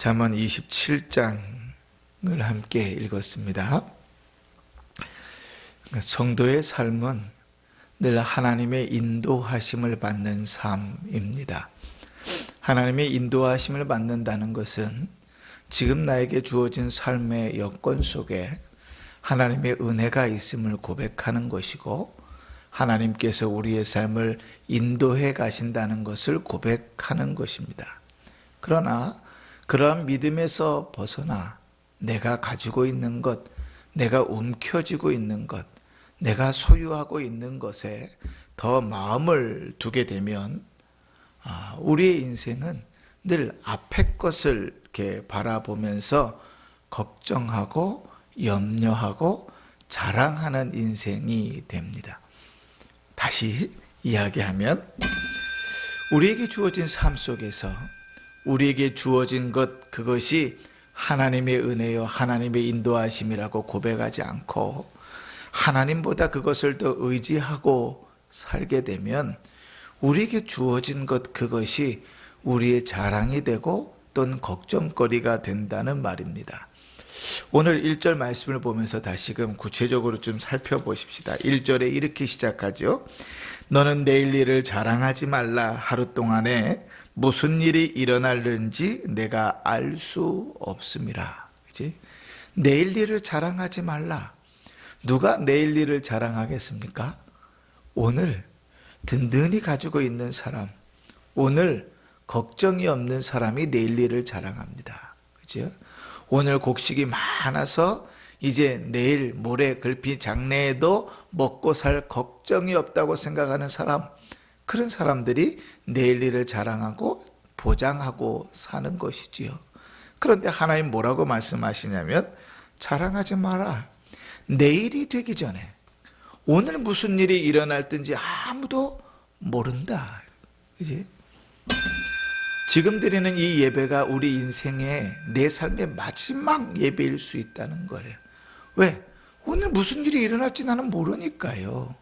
잠언 27장을 함께 읽었습니다. 성도의 삶은 늘 하나님의 인도하심을 받는 삶입니다. 하나님의 인도하심을 받는다는 것은 지금 나에게 주어진 삶의 여건 속에 하나님의 은혜가 있음을 고백하는 것이고, 하나님께서 우리의 삶을 인도해 가신다는 것을 고백하는 것입니다. 그러나 그러한 믿음에서 벗어나 내가 가지고 있는 것, 내가 움켜쥐고 있는 것, 내가 소유하고 있는 것에 더 마음을 두게 되면 우리의 인생은 늘 앞의 것을 이렇게 바라보면서 걱정하고 염려하고 자랑하는 인생이 됩니다. 다시 이야기하면, 우리에게 주어진 삶 속에서 우리에게 주어진 것, 그것이 하나님의 은혜요 하나님의 인도하심이라고 고백하지 않고 하나님보다 그것을 더 의지하고 살게 되면 우리에게 주어진 것, 그것이 우리의 자랑이 되고 또는 걱정거리가 된다는 말입니다. 오늘 1절 말씀을 보면서 다시금 구체적으로 좀 살펴보십시다. 1절에 이렇게 시작하죠. 너는 내일 일을 자랑하지 말라. 하루 동안에 무슨 일이 일어날는지 내가 알 수 없음이라. 그치? 내일 일을 자랑하지 말라. 누가 내일 일을 자랑하겠습니까? 오늘 든든히 가지고 있는 사람, 오늘 걱정이 없는 사람이 내일 일을 자랑합니다. 그죠? 오늘 곡식이 많아서 이제 내일 모레 글피 장래에도 먹고 살 걱정이 없다고 생각하는 사람, 그런 사람들이 내일 일을 자랑하고 보장하고 사는 것이지요. 그런데 하나님 뭐라고 말씀하시냐면, 자랑하지 마라. 내일이 되기 전에, 오늘 무슨 일이 일어날 든지 아무도 모른다. 그지? 지금 드리는 이 예배가 우리 인생의, 내 삶의 마지막 예배일 수 있다는 거예요. 왜? 오늘 무슨 일이 일어날지 나는 모르니까요.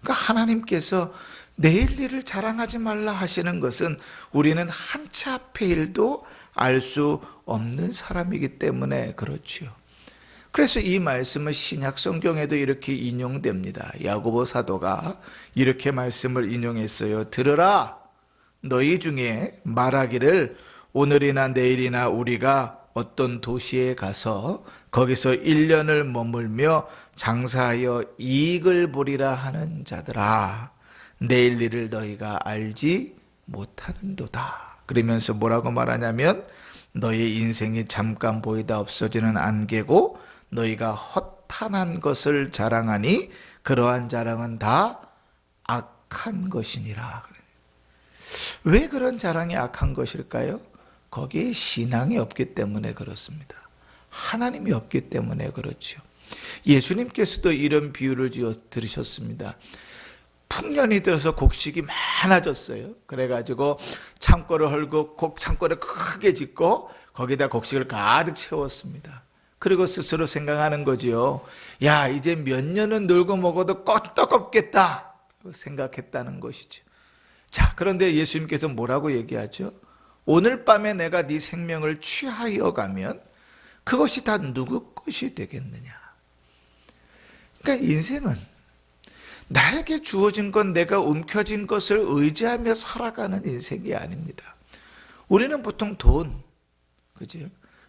그러니까 하나님께서 내일 일을 자랑하지 말라 하시는 것은 우리는 한 치 앞의 일도 알 수 없는 사람이기 때문에 그렇지요. 그래서 이 말씀은 신약 성경에도 이렇게 인용됩니다. 야고보 사도가 이렇게 말씀을 인용했어요. 들으라, 너희 중에 말하기를 오늘이나 내일이나 우리가 어떤 도시에 가서 거기서 1년을 머물며 장사하여 이익을 보리라 하는 자들아, 내일 일을 너희가 알지 못하는도다. 그러면서 뭐라고 말하냐면, 너희 인생이 잠깐 보이다 없어지는 안개고 너희가 허탄한 것을 자랑하니 그러한 자랑은 다 악한 것이니라. 왜 그런 자랑이 악한 것일까요? 거기에 신앙이 없기 때문에 그렇습니다. 하나님이 없기 때문에 그렇죠. 예수님께서도 이런 비유를 들으셨습니다. 풍년이 들어서 곡식이 많아졌어요. 그래가지고 창고를 헐고 창고를 크게 짓고 거기다 곡식을 가득 채웠습니다. 그리고 스스로 생각하는 거죠. 야, 이제 몇 년은 놀고 먹어도 껐떡 없겠다 생각했다는 것이죠. 자, 그런데 예수님께서 뭐라고 얘기하죠? 오늘 밤에 내가 네 생명을 취하여 가면 그것이 다 누구 것이 되겠느냐. 그러니까 인생은 나에게 주어진 건, 내가 움켜쥔 것을 의지하며 살아가는 인생이 아닙니다. 우리는 보통 돈, 그죠?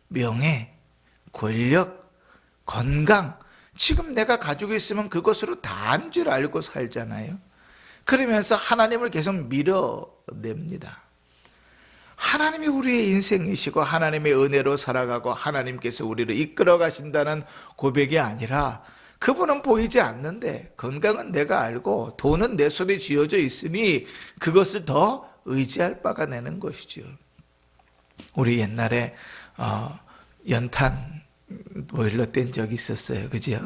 명예, 권력, 건강, 지금 내가 가지고 있으면 그것으로 다인 줄 알고 살잖아요. 그러면서 하나님을 계속 밀어냅니다. 하나님이 우리의 인생이시고 하나님의 은혜로 살아가고 하나님께서 우리를 이끌어 가신다는 고백이 아니라, 그분은 보이지 않는데 건강은 내가 알고 돈은 내 손에 쥐어져 있으니 그것을 더 의지할 바가 되는 것이죠. 우리 옛날에 연탄 보일러 뗀 적이 있었어요. 그죠?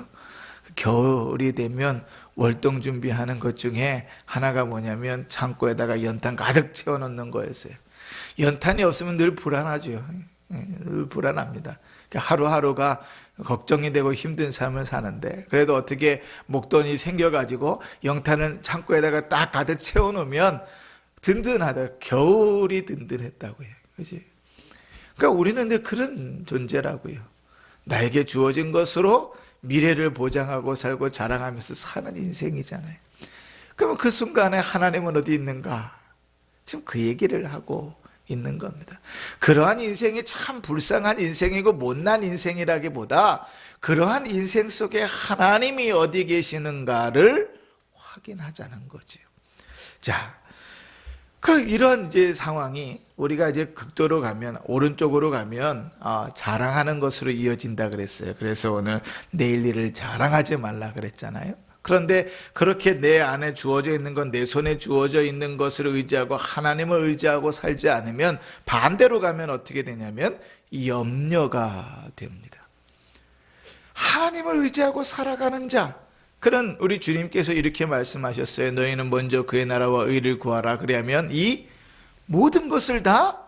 겨울이 되면 월동 준비하는 것 중에 하나가 뭐냐면 창고에다가 연탄 가득 채워놓는 거였어요. 연탄이 없으면 늘 불안하죠. 늘 불안합니다. 하루하루가 걱정이 되고 힘든 삶을 사는데, 그래도 어떻게 목돈이 생겨가지고 연탄을 창고에다가 딱 가득 채워놓으면 든든하다. 겨울이 든든했다고요. 그지? 그러니까 우리는 이제 그런 존재라고요. 나에게 주어진 것으로 미래를 보장하고 살고 자랑하면서 사는 인생이잖아요. 그러면 그 순간에 하나님은 어디 있는가? 지금 그 얘기를 하고 있는 겁니다. 그러한 인생이 참 불쌍한 인생이고 못난 인생이라기보다 그러한 인생 속에 하나님이 어디 계시는가를 확인하자는 거죠. 자, 이런 이제 상황이 우리가 이제 극도로 가면, 오른쪽으로 가면 자랑하는 것으로 이어진다 그랬어요. 그래서 오늘 내일 일을 자랑하지 말라 그랬잖아요. 그런데 그렇게 내 안에 주어져 있는 건, 내 손에 주어져 있는 것을 의지하고 하나님을 의지하고 살지 않으면 반대로 가면 어떻게 되냐면 염려가 됩니다. 하나님을 의지하고 살아가는 자, 그런 우리 주님께서 이렇게 말씀하셨어요. 너희는 먼저 그의 나라와 의를 구하라. 그리하면 이 모든 것을 다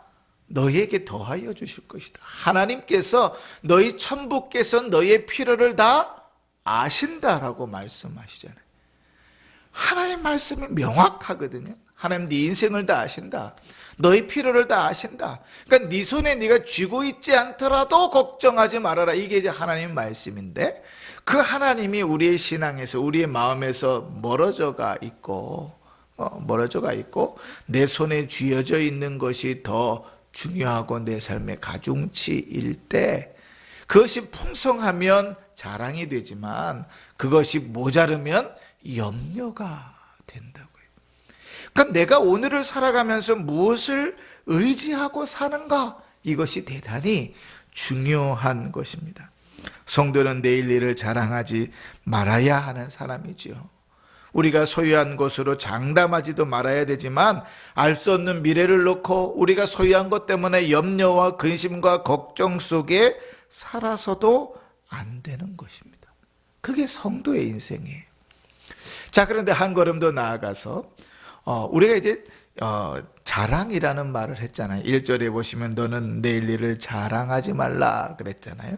너희에게 더하여 주실 것이다. 하나님께서, 너희 천부께서 너희의 필요를 다 아신다라고 말씀하시잖아요. 하나님의 말씀이 명확하거든요. 하나님 네 인생을 다 아신다. 너희 필요를 다 아신다. 그러니까 네 손에 네가 쥐고 있지 않더라도 걱정하지 말아라. 이게 이제 하나님의 말씀인데, 그 하나님이 우리의 신앙에서, 우리의 마음에서 멀어져가 있고 내 손에 쥐어져 있는 것이 더 중요하고 내 삶의 가중치일 때, 그것이 풍성하면 자랑이 되지만 그것이 모자르면 염려가 된다고요. 그러니까 내가 오늘을 살아가면서 무엇을 의지하고 사는가, 이것이 대단히 중요한 것입니다. 성도는 내일 일을 자랑하지 말아야 하는 사람이지요. 우리가 소유한 것으로 장담하지도 말아야 되지만 알 수 없는 미래를 놓고 우리가 소유한 것 때문에 염려와 근심과 걱정 속에 살아서도 안 되는 것입니다. 그게 성도의 인생이에요. 자, 그런데 한 걸음 더 나아가서 우리가 이제 자랑이라는 말을 했잖아요. 1절에 보시면 너는 내일 일을 자랑하지 말라 그랬잖아요.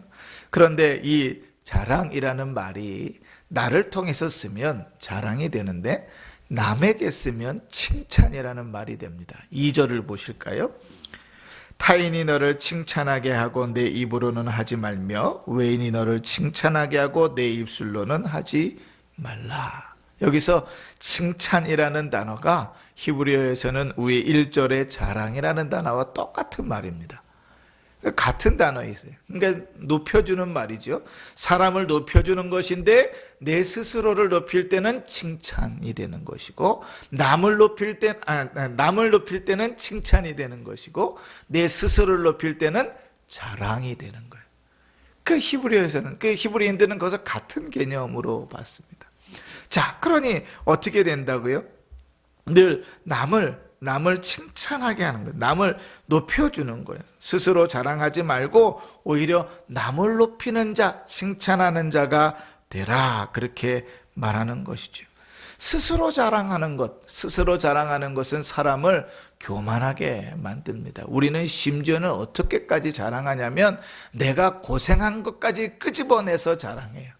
그런데 이 자랑이라는 말이 나를 통해서 쓰면 자랑이 되는데 남에게 쓰면 칭찬이라는 말이 됩니다. 2절을 보실까요? 타인이 너를 칭찬하게 하고 내 입으로는 하지 말며 외인이 너를 칭찬하게 하고 내 입술로는 하지 말라. 여기서 칭찬이라는 단어가 히브리어에서는 위에 1절의 자랑이라는 단어와 똑같은 말입니다. 같은 단어이세요. 그러니까 높여주는 말이죠. 사람을 높여주는 것인데 내 스스로를 높일 때는 칭찬이 되는 것이고, 남을 높일 때는 칭찬이 되는 것이고, 내 스스로를 높일 때는 자랑이 되는 거예요. 그 히브리어에서는, 그 히브리인들은 그것을 같은 개념으로 봤습니다. 자, 그러니 어떻게 된다고요? 늘 남을 칭찬하게 하는 거예요. 남을 높여주는 거예요. 스스로 자랑하지 말고 오히려 남을 높이는 자, 칭찬하는 자가 되라, 그렇게 말하는 것이죠. 스스로 자랑하는 것은 사람을 교만하게 만듭니다. 우리는 심지어는 어떻게까지 자랑하냐면 내가 고생한 것까지 끄집어내서 자랑해요.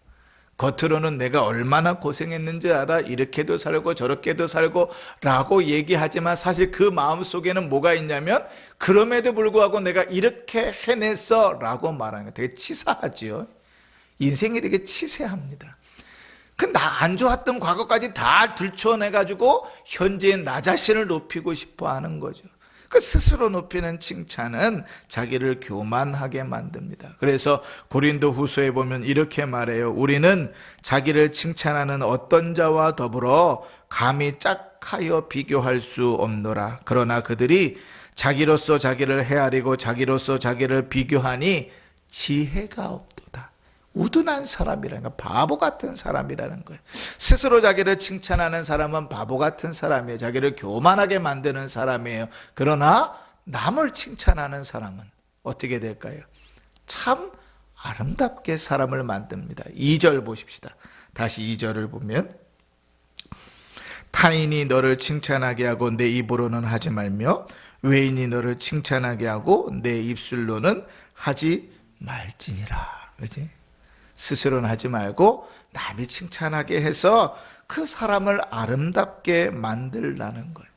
겉으로는 내가 얼마나 고생했는지 알아? 이렇게도 살고 저렇게도 살고 라고 얘기하지만 사실 그 마음속에는 뭐가 있냐면 그럼에도 불구하고 내가 이렇게 해냈어 라고 말하는 거 되게 치사하지요. 인생이 되게 치사합니다. 나 안 좋았던 과거까지 다 들춰내가지고 현재의 나 자신을 높이고 싶어 하는 거죠. 그 스스로 높이는 칭찬은 자기를 교만하게 만듭니다. 그래서 고린도 후서에 보면 이렇게 말해요. 우리는 자기를 칭찬하는 어떤 자와 더불어 감히 짝하여 비교할 수 없노라. 그러나 그들이 자기로서 자기를 헤아리고 자기로서 자기를 비교하니 지혜가 없도다. 우둔한 사람이라는 거, 바보 같은 사람이라는 거예요. 스스로 자기를 칭찬하는 사람은 바보 같은 사람이에요. 자기를 교만하게 만드는 사람이에요. 그러나 남을 칭찬하는 사람은 어떻게 될까요? 참 아름답게 사람을 만듭니다. 2절 보십시다. 다시 2절을 보면 타인이 너를 칭찬하게 하고 내 입으로는 하지 말며 외인이 너를 칭찬하게 하고 내 입술로는 하지 말지니라. 그렇지? 스스로는 하지 말고 남이 칭찬하게 해서 그 사람을 아름답게 만들라는 거예요.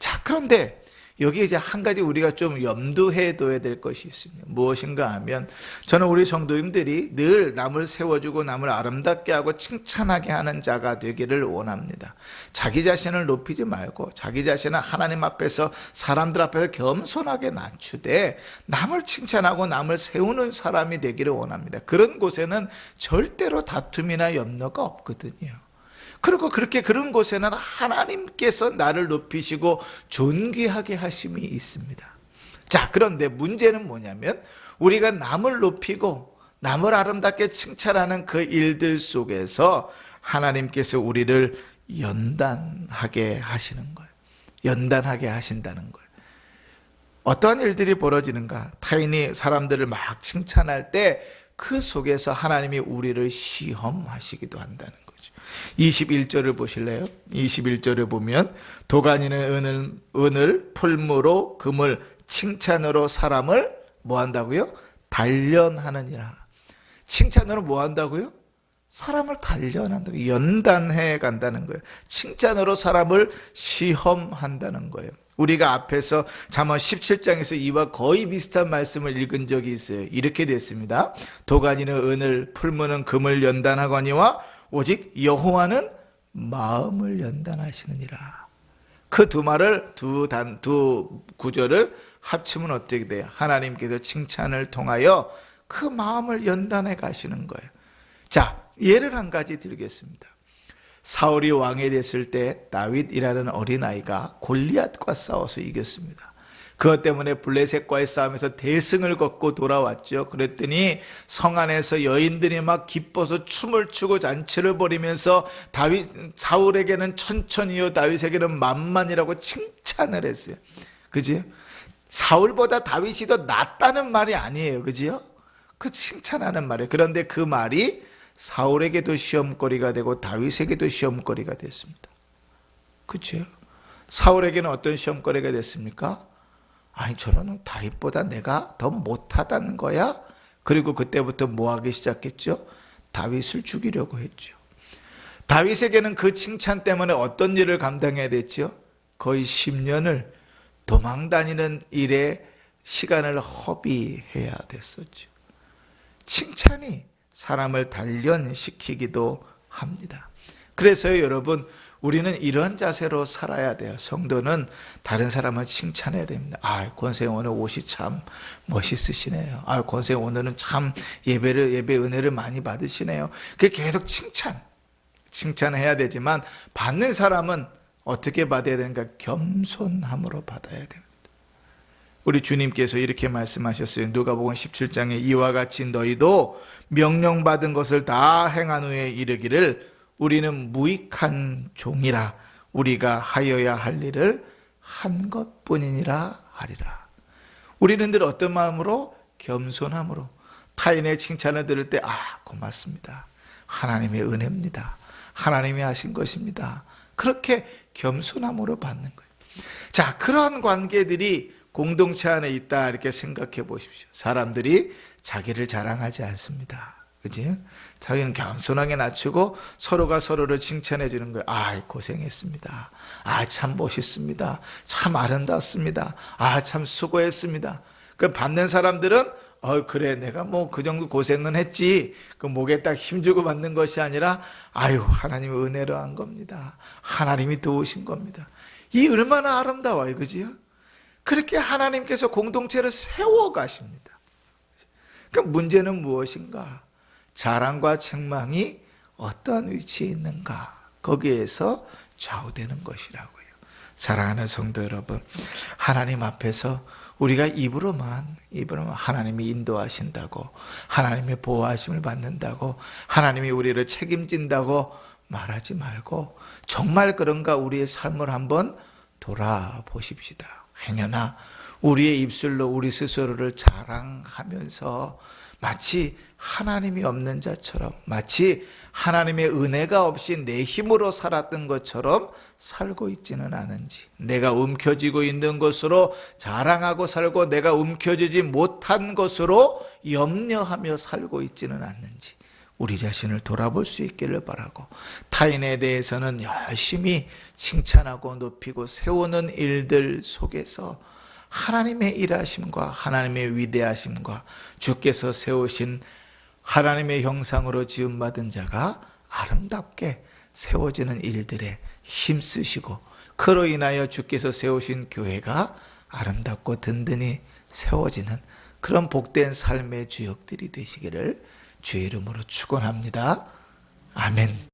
자, 그런데 여기에 이제 한 가지 우리가 좀 염두해 둬야 될 것이 있습니다. 무엇인가 하면 저는 우리 성도님들이 늘 남을 세워주고 남을 아름답게 하고 칭찬하게 하는 자가 되기를 원합니다. 자기 자신을 높이지 말고 자기 자신은 하나님 앞에서 사람들 앞에서 겸손하게 낮추되 남을 칭찬하고 남을 세우는 사람이 되기를 원합니다. 그런 곳에는 절대로 다툼이나 염려가 없거든요. 그리고 그런 곳에는 하나님께서 나를 높이시고 존귀하게 하심이 있습니다. 자, 그런데 문제는 뭐냐면 우리가 남을 높이고 남을 아름답게 칭찬하는 그 일들 속에서 하나님께서 우리를 연단하게 하시는 거예요. 연단하게 하신다는 거예요. 어떠한 일들이 벌어지는가? 타인이 사람들을 막 칭찬할 때 그 속에서 하나님이 우리를 시험하시기도 한다는 거죠. 21절을 보실래요? 21절을 보면 도가니는 은을, 풀무로 금을, 칭찬으로 사람을 뭐 한다고요? 단련하느니라. 칭찬으로 뭐 한다고요? 사람을 단련한다고, 연단해 간다는 거예요. 칭찬으로 사람을 시험한다는 거예요. 우리가 앞에서 잠언 17장에서 이와 거의 비슷한 말씀을 읽은 적이 있어요. 이렇게 됐습니다. 도가니는 은을, 풀무는 금을 연단하거니와 오직 여호와는 마음을 연단하시느니라. 그 두 말을 두 구절을 합치면 어떻게 돼요? 하나님께서 칭찬을 통하여 그 마음을 연단해 가시는 거예요. 자, 예를 한 가지 드리겠습니다. 사울이 왕이 됐을 때 다윗이라는 어린아이가 골리앗과 싸워서 이겼습니다. 그것 때문에 블레셋과의 싸움에서 대승을 거두고 돌아왔죠. 그랬더니 성 안에서 여인들이 막 기뻐서 춤을 추고 잔치를 벌이면서 사울에게는 천천히요 다윗에게는 만만이라고 칭찬을 했어요. 그지? 사울보다 다윗이 더 낫다는 말이 아니에요. 그지요? 그 칭찬하는 말이에요. 그런데 그 말이 사울에게도 시험거리가 되고 다윗에게도 시험거리가 됐습니다. 그렇죠? 사울에게는 어떤 시험거리가 됐습니까? 아니, 저는 다윗보다 내가 더 못하다는 거야? 그리고 그때부터 뭐 하기 시작했죠? 다윗을 죽이려고 했죠. 다윗에게는 그 칭찬 때문에 어떤 일을 감당해야 됐죠? 거의 10년을 도망다니는 일에 시간을 허비해야 됐었죠. 칭찬이 사람을 단련시키기도 합니다. 그래서요, 여러분, 우리는 이런 자세로 살아야 돼요. 성도는 다른 사람을 칭찬해야 됩니다. 아, 권사님 오늘 옷이 참 멋있으시네요. 아, 권사님 오늘은 참 예배 은혜를 많이 받으시네요. 그게 계속 칭찬해야 되지만 받는 사람은 어떻게 받아야 되는가? 겸손함으로 받아야 됩니다. 우리 주님께서 이렇게 말씀하셨어요. 누가복음 17장에 이와 같이 너희도 명령받은 것을 다 행한 후에 이르기를 우리는 무익한 종이라 우리가 하여야 할 일을 한 것뿐이니라 하리라. 우리는 늘 어떤 마음으로? 겸손함으로. 타인의 칭찬을 들을 때 고맙습니다. 하나님의 은혜입니다. 하나님이 하신 것입니다. 그렇게 겸손함으로 받는 거예요. 자, 그러한 관계들이 공동체 안에 있다 이렇게 생각해 보십시오. 사람들이 자기를 자랑하지 않습니다. 그지? 자기는 겸손하게 낮추고 서로가 서로를 칭찬해 주는 거예요. 고생했습니다. 참 멋있습니다. 참 아름답습니다. 참 수고했습니다. 그 받는 사람들은 그래, 내가 뭐 그 정도 고생은 했지. 그 목에 딱 힘주고 받는 것이 아니라 하나님의 은혜로 한 겁니다. 하나님이 도우신 겁니다. 이 얼마나 아름다워요. 그지요? 그렇게 하나님께서 공동체를 세워가십니다. 그러니까 문제는 무엇인가? 자랑과 책망이 어떠한 위치에 있는가? 거기에서 좌우되는 것이라고요. 사랑하는 성도 여러분, 하나님 앞에서 우리가 입으로만 하나님이 인도하신다고, 하나님의 보호하심을 받는다고, 하나님이 우리를 책임진다고 말하지 말고 정말 그런가 우리의 삶을 한번 돌아보십시다. 행여나 우리의 입술로 우리 스스로를 자랑하면서 마치 하나님이 없는 자처럼, 마치 하나님의 은혜가 없이 내 힘으로 살았던 것처럼 살고 있지는 않은지, 내가 움켜쥐고 있는 것으로 자랑하고 살고 내가 움켜쥐지 못한 것으로 염려하며 살고 있지는 않는지, 우리 자신을 돌아볼 수 있기를 바라고, 타인에 대해서는 열심히 칭찬하고 높이고 세우는 일들 속에서 하나님의 일하심과 하나님의 위대하심과 주께서 세우신 하나님의 형상으로 지음받은 자가 아름답게 세워지는 일들에 힘쓰시고, 그로 인하여 주께서 세우신 교회가 아름답고 든든히 세워지는 그런 복된 삶의 주역들이 되시기를 주의 이름으로 축원합니다. 아멘.